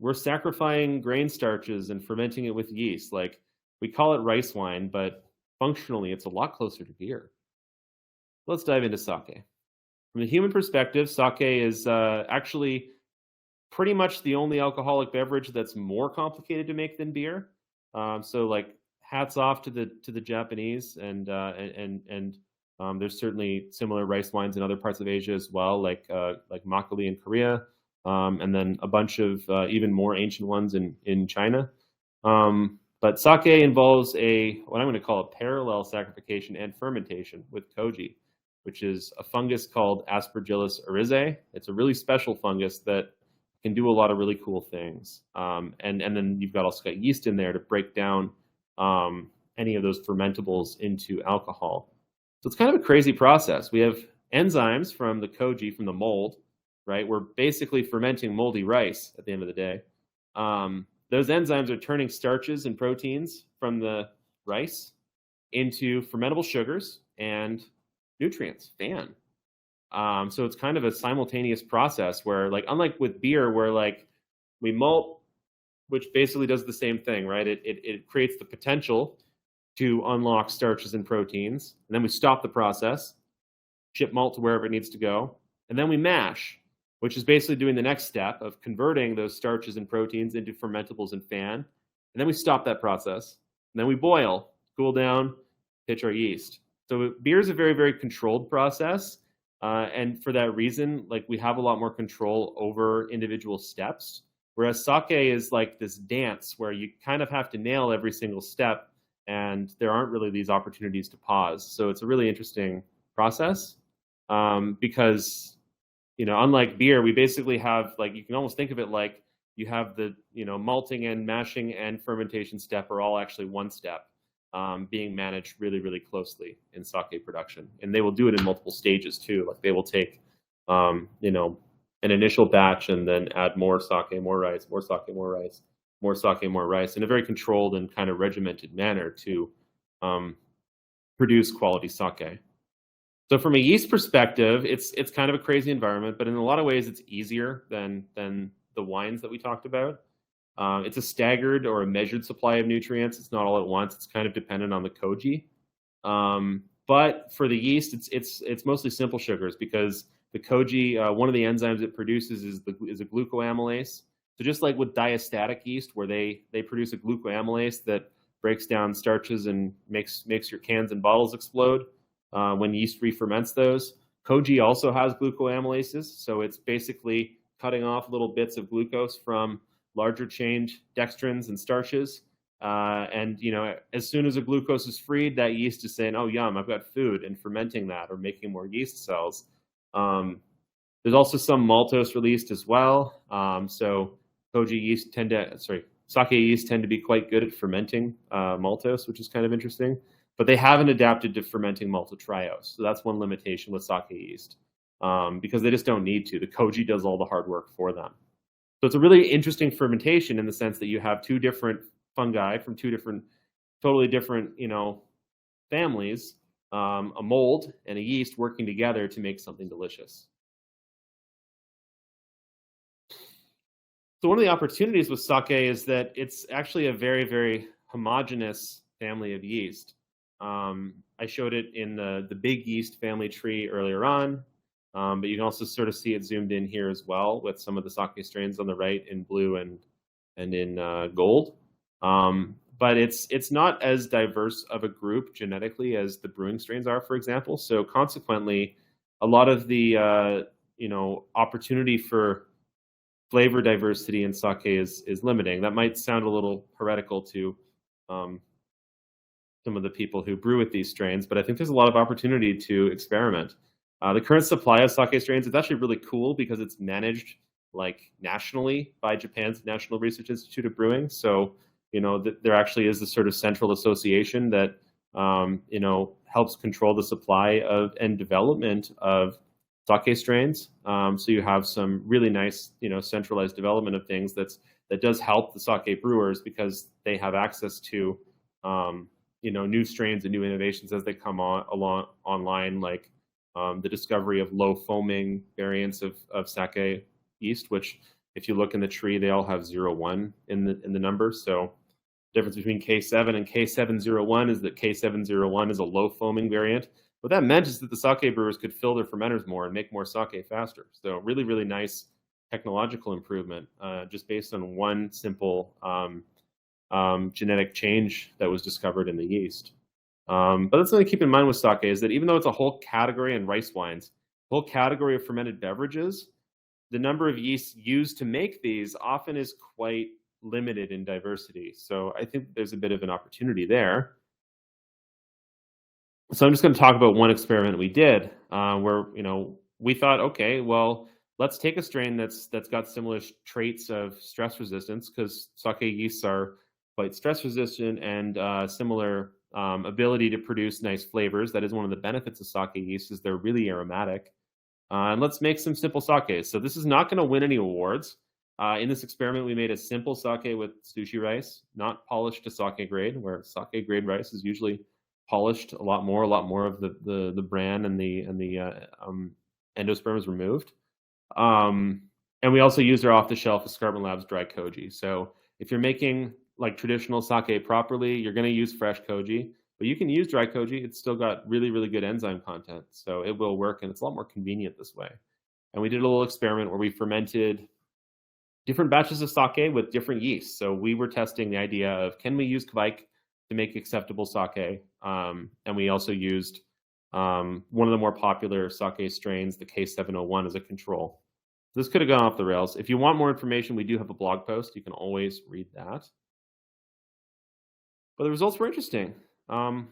we're sacrificing grain starches and fermenting it with yeast. Like we call it rice wine, but functionally it's a lot closer to beer. Let's dive into sake. From the human perspective, sake is actually pretty much the only alcoholic beverage that's more complicated to make than beer. So like hats off to the Japanese and there's certainly similar rice wines in other parts of Asia as well, like makgeolli in Korea, and then a bunch of even more ancient ones in China. But sake involves what I'm going to call a parallel saccharification and fermentation with Koji, which is a fungus called Aspergillus oryzae. It's a really special fungus that can do a lot of really cool things. And then you've also got yeast in there to break down any of those fermentables into alcohol. So it's kind of a crazy process. We have enzymes from the Koji, from the mold, right? We're basically fermenting moldy rice at the end of the day. Those enzymes are turning starches and proteins from the rice into fermentable sugars and nutrients, FAN. So it's kind of a simultaneous process where, like, unlike with beer, where like we malt, which basically does the same thing, right? It creates the potential to unlock starches and proteins, and then we stop the process, ship malt to wherever it needs to go, and then we mash, which is basically doing the next step of converting those starches and proteins into fermentables and FAN, and then we stop that process, and then we boil, cool down, pitch our yeast. So beer is a very, very controlled process. And for that reason, like, we have a lot more control over individual steps, whereas sake is like this dance where you kind of have to nail every single step, and there aren't really these opportunities to pause. So it's a really interesting process because, unlike beer, we basically have, like, you can almost think of it like you have the, malting and mashing and fermentation step are all actually one step. Being managed really, really closely in sake production. And they will do it in multiple stages too. Like they will take, an initial batch and then add more sake, more rice, more sake, more rice, more sake, more rice, in a very controlled and kind of regimented manner to produce quality sake. So from a yeast perspective, it's kind of a crazy environment, but in a lot of ways it's easier than the wines that we talked about. It's a staggered or a measured supply of nutrients. It's not all at once. It's kind of dependent on the Koji. But for the yeast, it's mostly simple sugars, because the Koji, one of the enzymes it produces is a glucoamylase. So just like with diastatic yeast, where they produce a glucoamylase that breaks down starches and makes your cans and bottles explode when yeast re-ferments those. Koji also has glucoamylases, so it's basically cutting off little bits of glucose from larger chain dextrins and starches. And as soon as the glucose is freed, that yeast is saying, oh, yum, I've got food, and fermenting that or making more yeast cells. There's also some maltose released as well. So sake yeast tend to be quite good at fermenting maltose, which is kind of interesting. But they haven't adapted to fermenting maltotriose. So that's one limitation with sake yeast, because they just don't need to. The Koji does all the hard work for them. So it's a really interesting fermentation in the sense that you have two different fungi from totally different, families, a mold and a yeast working together to make something delicious. So one of the opportunities with sake is that it's actually a very, very homogeneous family of yeast. I showed it in the big yeast family tree earlier on. But you can also sort of see it zoomed in here as well, with some of the sake strains on the right in blue and in gold. But it's not as diverse of a group genetically as the brewing strains are, for example. So consequently, a lot of the opportunity for flavor diversity in sake is limiting. That might sound a little heretical to some of the people who brew with these strains, but I think there's a lot of opportunity to experiment. The current supply of sake strains is actually really cool because it's managed like nationally by Japan's National Research Institute of Brewing. So, there actually is this sort of central association that, helps control the supply of and development of sake strains. So you have some really nice, centralized development of things that does help the sake brewers, because they have access to, new strains and new innovations as they come online, like the discovery of low foaming variants of sake yeast, which If you look in the tree, they all have 01 in the number. So the difference between K7 and K701 is that K701 is a low foaming variant. What that meant is that the sake brewers could fill their fermenters more and make more sake faster. So really, really nice technological improvement just based on one simple genetic change that was discovered in the yeast. But that's something to keep in mind with sake is that even though it's a whole category in rice wines, whole category of fermented beverages, the number of yeasts used to make these often is quite limited in diversity. So I think there's a bit of an opportunity there. So I'm just going to talk about one experiment we did where we thought, okay, well, let's take a strain that's got similar traits of stress resistance, because sake yeasts are quite stress resistant and similar ability to produce nice flavors. That is one of the benefits of sake yeast, is they're really aromatic. And let's make some simple sakes. So this is not going to win any awards. In this experiment, we made a simple sake with sushi rice, not polished to sake grade, where sake grade rice is usually polished a lot more of the bran and the endosperm is removed. And we also used our off-the-shelf Escarpment Labs dry Koji. So if you're making like traditional sake properly, you're going to use fresh Koji, but you can use dry Koji. It's still got really, really good enzyme content, so it will work, and it's a lot more convenient this way. And we did a little experiment where we fermented different batches of sake with different yeasts. So we were testing the idea of, can we use kveik to make acceptable sake? And we also used one of the more popular sake strains, the K701, as a control. This could have gone off the rails. If you want more information, we do have a blog post. You can always read that. But the results were interesting. Long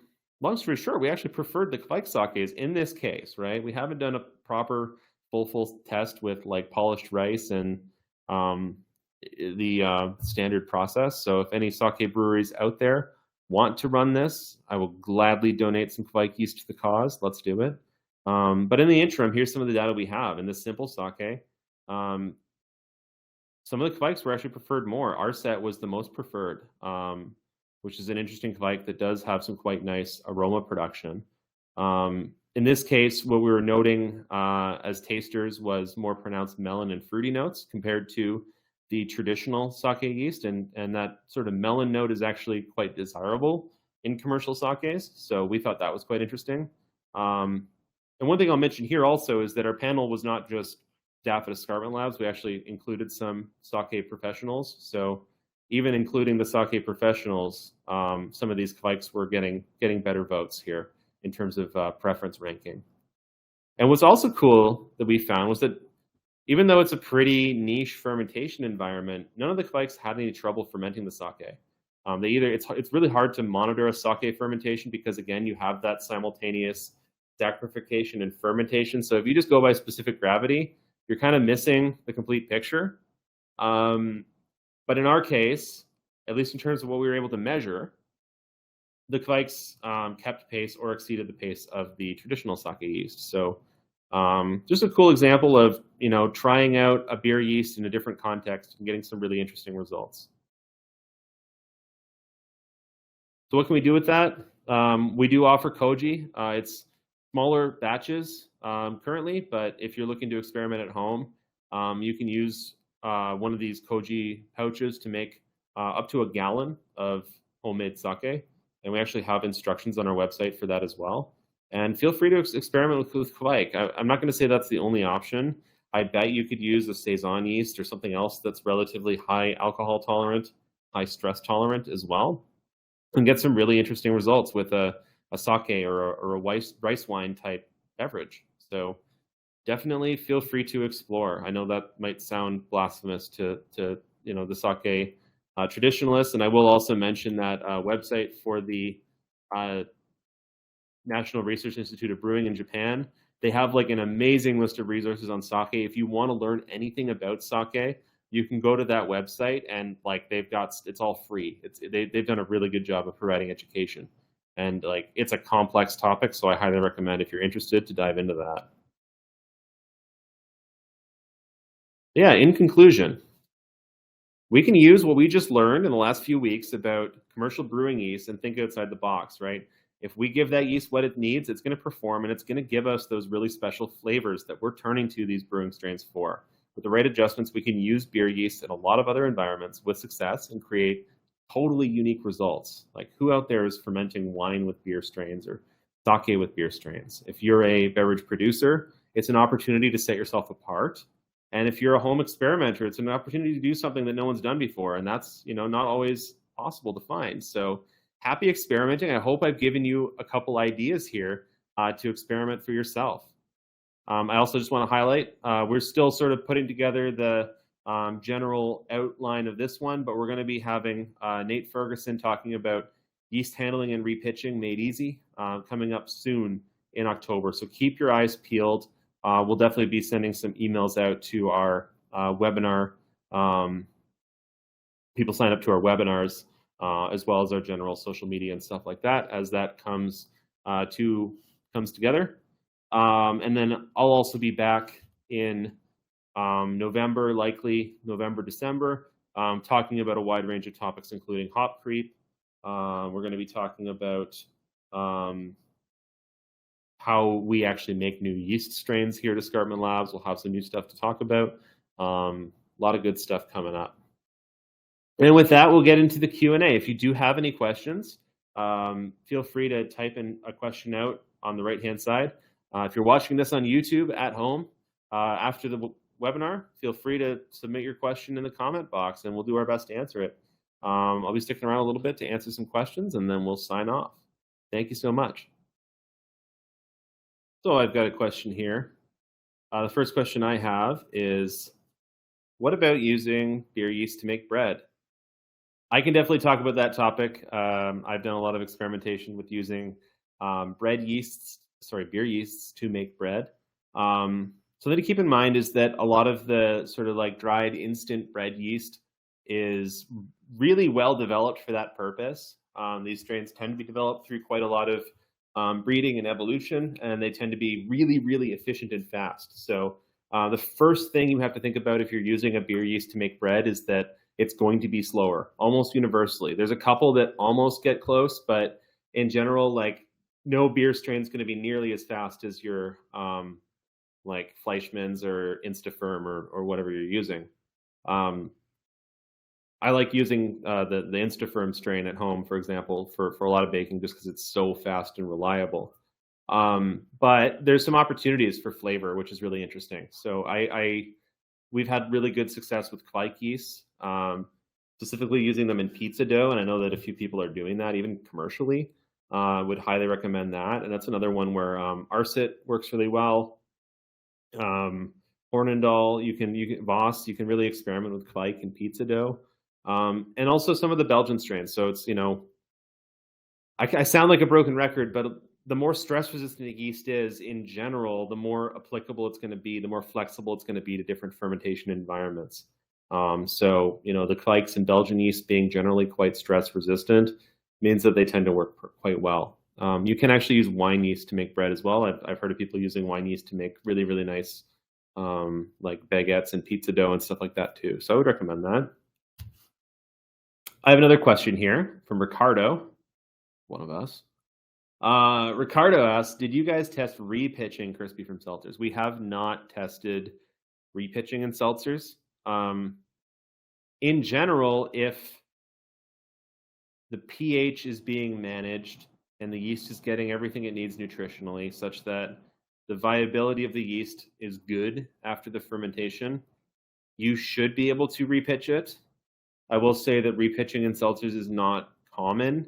story short, we actually preferred the kveik sakes in this case, right? We haven't done a proper full test with like polished rice and the standard process. So if any sake breweries out there want to run this, I will gladly donate some kveik yeast to the cause. Let's do it. But in the interim, here's some of the data we have in this simple sake. Some of the kveiks were actually preferred more. Our set was the most preferred, which is an interesting kveik that does have some quite nice aroma production. In this case, what we were noting as tasters was more pronounced melon and fruity notes compared to the traditional sake yeast, and that sort of melon note is actually quite desirable in commercial sakes. So we thought that was quite interesting. And one thing I'll mention here also is that our panel was not just staff at Escarpment Labs. We actually included some sake professionals. So even including the sake professionals, some of these kveiks were getting better votes here in terms of preference ranking. And what's also cool that we found was that even though it's a pretty niche fermentation environment, none of the kveiks had any trouble fermenting the sake. It's really hard to monitor a sake fermentation because, again, you have that simultaneous saccharification and fermentation. So if you just go by specific gravity, you're kind of missing the complete picture. But in our case, at least in terms of what we were able to measure, the kveiks kept pace or exceeded the pace of the traditional sake yeast. So just a cool example of trying out a beer yeast in a different context and getting some really interesting results. So what can we do with that? We do offer Koji. It's smaller batches currently, but if you're looking to experiment at home, you can use one of these Koji pouches to make up to 1 gallon of homemade sake. And we actually have instructions on our website for that as well. And feel free to experiment with kveik. I'm not going to say that's the only option. I bet you could use a Saison yeast or something else that's relatively high alcohol tolerant, high stress tolerant as well, and get some really interesting results with a sake or a rice wine type beverage. So definitely feel free to explore. I know that might sound blasphemous to the sake traditionalists, and I will also mention that website for the National Research Institute of Brewing in Japan. They have like an amazing list of resources on sake. If you want to learn anything about sake, you can go to that website, and like it's all free. They've done a really good job of providing education, and like it's a complex topic, so I highly recommend, if you're interested, to dive into that. Yeah, in conclusion, we can use what we just learned in the last few weeks about commercial brewing yeast and think outside the box, right? If we give that yeast what it needs, it's going to perform, and it's going to give us those really special flavors that we're turning to these brewing strains for. with the right adjustments, we can use beer yeast in a lot of other environments with success and create totally unique results. Like, who out there is fermenting wine with beer strains or sake with beer strains? If you're a beverage producer, it's an opportunity to set yourself apart. And if you're a home experimenter, it's an opportunity to do something that no one's done before. And that's, not always possible to find. So happy experimenting. I hope I've given you a couple ideas here to experiment for yourself. I also just want to highlight, we're still sort of putting together the general outline of this one, but we're going to be having Nate Ferguson talking about yeast handling and repitching made easy coming up soon in October. So keep your eyes peeled. We'll definitely be sending some emails out to our webinar. People sign up to our webinars as well as our general social media and stuff like that as that comes together. And then I'll also be back in November, likely November, December, talking about a wide range of topics, including hop creep. We're going to be talking about how we actually make new yeast strains here at Escarpment Labs. We'll have some new stuff to talk about. A lot of good stuff coming up. And with that, we'll get into the Q&A. If you do have any questions, feel free to type in a question out on the right-hand side. If you're watching this on YouTube at home after the webinar, feel free to submit your question in the comment box, and we'll do our best to answer it. I'll be sticking around a little bit to answer some questions, and then we'll sign off. Thank you so much. So I've got a question here. The first question I have is, what about using beer yeast to make bread? I can definitely talk about that topic. I've done a lot of experimentation with using beer yeasts to make bread. Something to keep in mind is that a lot of the sort of like dried instant bread yeast is really well developed for that purpose. These strains tend to be developed through quite a lot of breeding and evolution, and they tend to be really, really efficient and fast. So the first thing you have to think about if you're using a beer yeast to make bread is that it's going to be slower, almost universally. There's a couple that almost get close, but in general, like, no beer strain is going to be nearly as fast as your like Fleischmann's or Instafirm or whatever you're using. I like using the Instafirm strain at home, for example, for a lot of baking, just because it's so fast and reliable. But there's some opportunities for flavor, which is really interesting. So we've had really good success with Kvike yeast, specifically using them in pizza dough, and I know that a few people are doing that even commercially. Would highly recommend that, and that's another one where Arsit works really well. Hornindal, you can Voss, you can really experiment with Kvike and pizza dough, and also some of the Belgian strains. So it's I sound like a broken record, but the more stress resistant the yeast is in general, the more applicable it's going to be, the more flexible it's going to be to different fermentation environments. So the Kvikes and Belgian yeast being generally quite stress resistant means that they tend to work quite well. You can actually use wine yeast to make bread as well. I've heard of people using wine yeast to make really, really nice like baguettes and pizza dough and stuff like that too. So I would recommend that. I have another question here from Ricardo, one of us. Ricardo asks, did you guys test repitching crispy from seltzers? We have not tested repitching in seltzers. In general, if the pH is being managed and the yeast is getting everything it needs nutritionally, such that the viability of the yeast is good after the fermentation, you should be able to repitch it. I will say that repitching in seltzers is not common,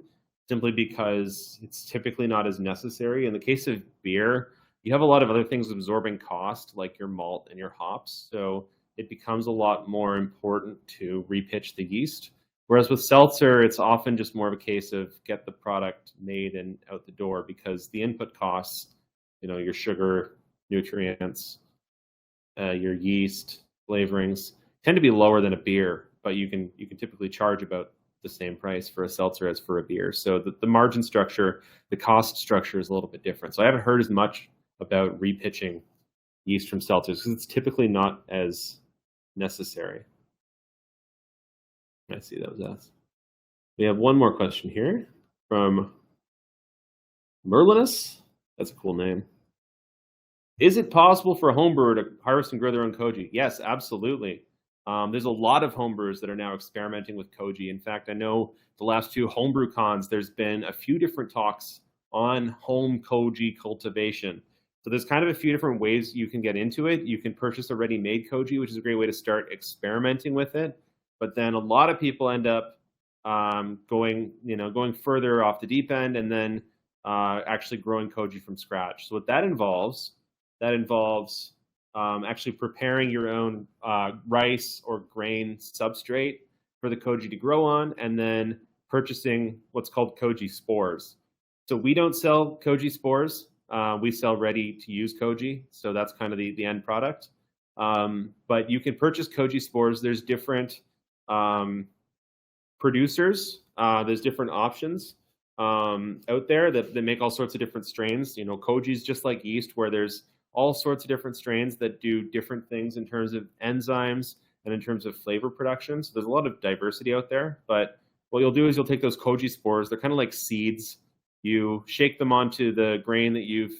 simply because it's typically not as necessary. In the case of beer, you have a lot of other things absorbing cost, like your malt and your hops, so it becomes a lot more important to repitch the yeast. Whereas with seltzer, it's often just more of a case of get the product made and out the door, because the input costs, your sugar, nutrients, your yeast, flavorings, tend to be lower than a beer, but you can typically charge about the same price for a seltzer as for a beer. So the margin structure, the cost structure is a little bit different. So I haven't heard as much about repitching yeast from seltzers because it's typically not as necessary. I see that was us. We have one more question here from Merlinus. That's a cool name. Is it possible for a home brewer to harvest and grow their own koji? Yes, absolutely. There's a lot of homebrewers that are now experimenting with koji. In fact, I know the last two homebrew cons, there's been a few different talks on home koji cultivation. So there's kind of a few different ways you can get into it. You can purchase a ready-made koji, which is a great way to start experimenting with it. But then a lot of people end up going further off the deep end and then actually growing koji from scratch. So what that involves actually preparing your own rice or grain substrate for the koji to grow on, and then purchasing what's called koji spores. So we don't sell koji spores. We sell ready-to-use koji. So that's kind of the end product. But you can purchase koji spores. There's different producers. There's different options out there that make all sorts of different strains. Koji is just like yeast, where there's all sorts of different strains that do different things in terms of enzymes and in terms of flavor production. So there's a lot of diversity out there. But what you'll do is you'll take those koji spores. They're kind of like seeds. You shake them onto the grain that you've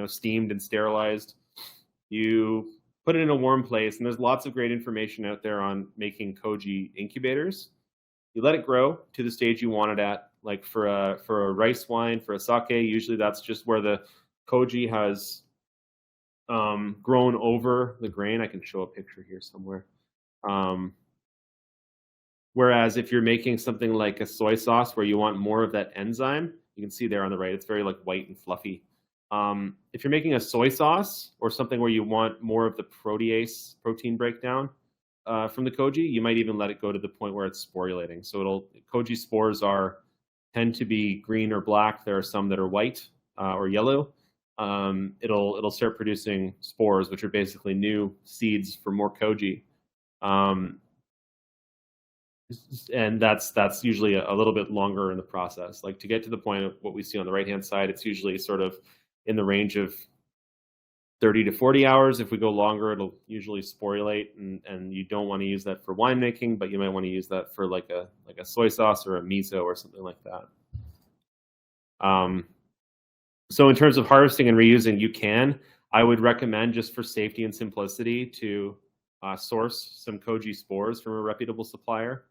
steamed and sterilized. You put it in a warm place, and there's lots of great information out there on making koji incubators. You let it grow to the stage you want it at. Like for a rice wine, for a sake, usually that's just where the koji has grown over the grain. I can show a picture here somewhere. Whereas if you're making something like a soy sauce where you want more of that enzyme, you can see there on the right, it's very like white and fluffy. If you're making a soy sauce or something where you want more of the protein breakdown from the koji, you might even let it go to the point where it's sporulating. So koji spores tend to be green or black. There are some that are white or yellow. It'll start producing spores, which are basically new seeds for more koji. And that's usually a little bit longer in the process. Like to get to the point of what we see on the right-hand side, it's usually sort of in the range of 30 to 40 hours. If we go longer, it'll usually sporulate, and you don't want to use that for winemaking, but you might want to use that for like a soy sauce or a miso or something like that. So in terms of harvesting and reusing, I would recommend, just for safety and simplicity, to source some koji spores from a reputable supplier.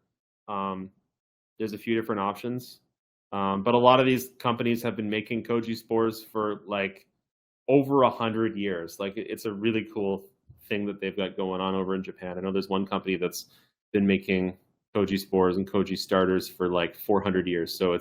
There's a few different options. But a lot of these companies have been making koji spores for like over 100 years. Like it's a really cool thing that they've got going on over in Japan. I know there's one company that's been making koji spores and koji starters for like 400 years. So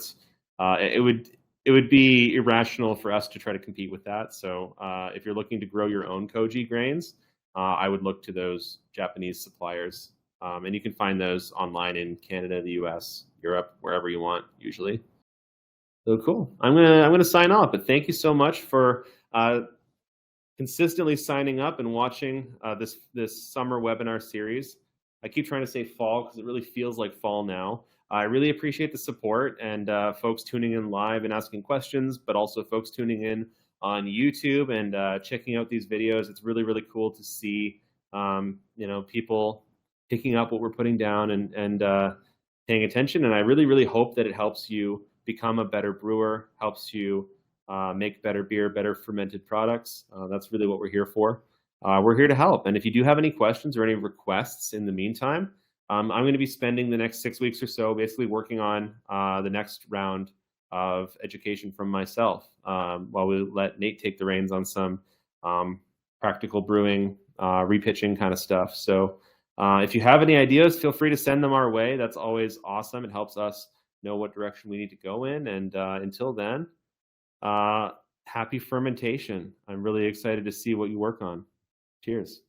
it would be irrational for us to try to compete with that. So if you're looking to grow your own koji grains, I would look to those Japanese suppliers. And you can find those online in Canada, the US, Europe, wherever you want, usually. So cool. I'm gonna sign off, but thank you so much for consistently signing up and watching this summer webinar series. I keep trying to say fall because it really feels like fall now. I really appreciate the support and folks tuning in live and asking questions, but also folks tuning in on YouTube and checking out these videos. It's really, really cool to see people picking up what we're putting down and paying attention. And I really, really hope that it helps you become a better brewer, helps you make better beer, better fermented products. That's really what we're here for. We're here to help. And if you do have any questions or any requests in the meantime, I'm going to be spending the next 6 weeks or so basically working on the next round of education from myself while we let Nate take the reins on some practical brewing, repitching kind of stuff. So if you have any ideas, feel free to send them our way. That's always awesome. It helps us know what direction we need to go in. And until then, happy fermentation. I'm really excited to see what you work on. Cheers.